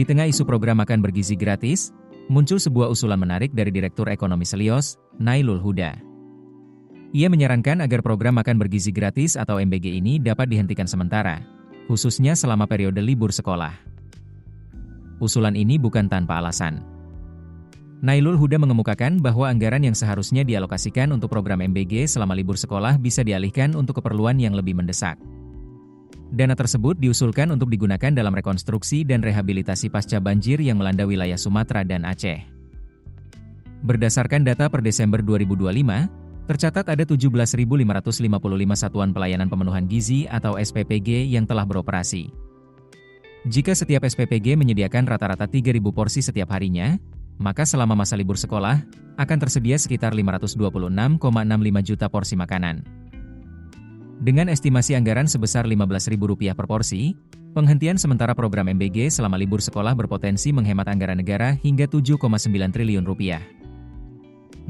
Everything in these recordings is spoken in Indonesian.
Di tengah isu program makan bergizi gratis, muncul sebuah usulan menarik dari Direktur Ekonomi Selyos, Nailul Huda. Ia menyarankan agar program makan bergizi gratis atau MBG ini dapat dihentikan sementara, khususnya selama periode libur sekolah. Usulan ini bukan tanpa alasan. Nailul Huda mengemukakan bahwa anggaran yang seharusnya dialokasikan untuk program MBG selama libur sekolah bisa dialihkan untuk keperluan yang lebih mendesak. Dana tersebut diusulkan untuk digunakan dalam rekonstruksi dan rehabilitasi pasca banjir yang melanda wilayah Sumatera dan Aceh. Berdasarkan data per Desember 2025, tercatat ada 17.555 satuan pelayanan pemenuhan gizi atau SPPG yang telah beroperasi. Jika setiap SPPG menyediakan rata-rata 3.000 porsi setiap harinya, maka selama masa libur sekolah, akan tersedia sekitar 526,65 juta porsi makanan. Dengan estimasi anggaran sebesar Rp15.000 per porsi, penghentian sementara program MBG selama libur sekolah berpotensi menghemat anggaran negara hingga Rp7,9 triliun.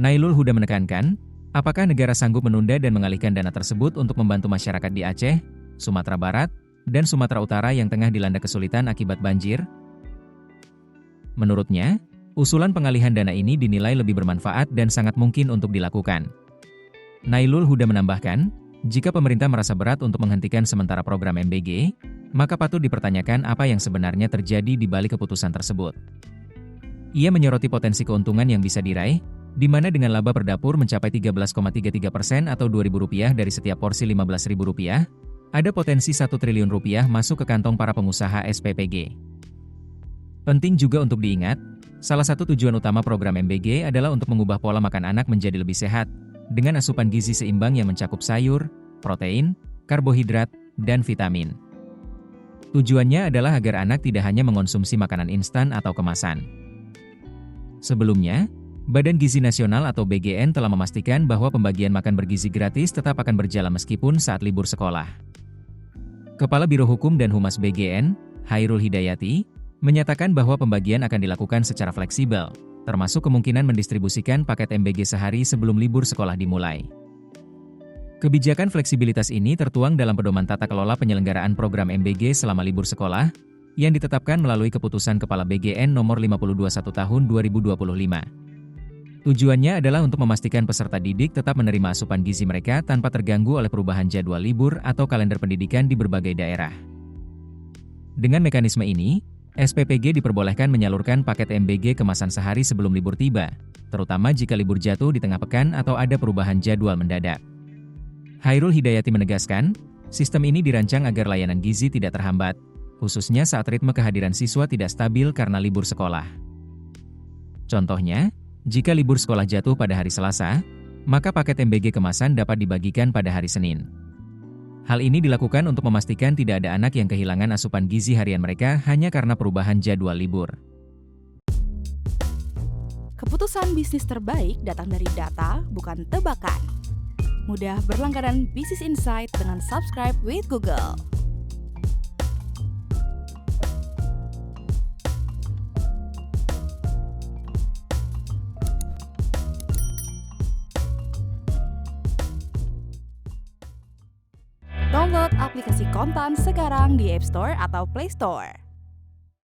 Nailul Huda menekankan, apakah negara sanggup menunda dan mengalihkan dana tersebut untuk membantu masyarakat di Aceh, Sumatera Barat, dan Sumatera Utara yang tengah dilanda kesulitan akibat banjir? Menurutnya, usulan pengalihan dana ini dinilai lebih bermanfaat dan sangat mungkin untuk dilakukan. Nailul Huda menambahkan, jika pemerintah merasa berat untuk menghentikan sementara program MBG, maka patut dipertanyakan apa yang sebenarnya terjadi di balik keputusan tersebut. Ia menyoroti potensi keuntungan yang bisa diraih, di mana dengan laba per dapur mencapai 13,33% atau Rp2.000 dari setiap porsi Rp15.000, ada potensi Rp1 triliun masuk ke kantong para pengusaha SPPG. Penting juga untuk diingat, salah satu tujuan utama program MBG adalah untuk mengubah pola makan anak menjadi lebih sehat, dengan asupan gizi seimbang yang mencakup sayur, protein, karbohidrat, dan vitamin. Tujuannya adalah agar anak tidak hanya mengonsumsi makanan instan atau kemasan. Sebelumnya, Badan Gizi Nasional atau BGN telah memastikan bahwa pembagian makan bergizi gratis tetap akan berjalan meskipun saat libur sekolah. Kepala Biro Hukum dan Humas BGN, Hairul Hidayati, menyatakan bahwa pembagian akan dilakukan secara fleksibel, termasuk kemungkinan mendistribusikan paket MBG sehari sebelum libur sekolah dimulai. Kebijakan fleksibilitas ini tertuang dalam Pedoman Tata Kelola Penyelenggaraan Program MBG selama libur sekolah, yang ditetapkan melalui Keputusan Kepala BGN Nomor 521 Tahun 2025. Tujuannya adalah untuk memastikan peserta didik tetap menerima asupan gizi mereka tanpa terganggu oleh perubahan jadwal libur atau kalender pendidikan di berbagai daerah. Dengan mekanisme ini, SPPG diperbolehkan menyalurkan paket MBG kemasan sehari sebelum libur tiba, terutama jika libur jatuh di tengah pekan atau ada perubahan jadwal mendadak. Hairul Hidayati menegaskan, sistem ini dirancang agar layanan gizi tidak terhambat, khususnya saat ritme kehadiran siswa tidak stabil karena libur sekolah. Contohnya, jika libur sekolah jatuh pada hari Selasa, maka paket MBG kemasan dapat dibagikan pada hari Senin. Hal ini dilakukan untuk memastikan tidak ada anak yang kehilangan asupan gizi harian mereka hanya karena perubahan jadwal libur. Keputusan bisnis terbaik datang dari data, bukan tebakan. Mudah berlangganan Business Insight dengan subscribe with Google. Download aplikasi Kontan sekarang di App Store atau Play Store.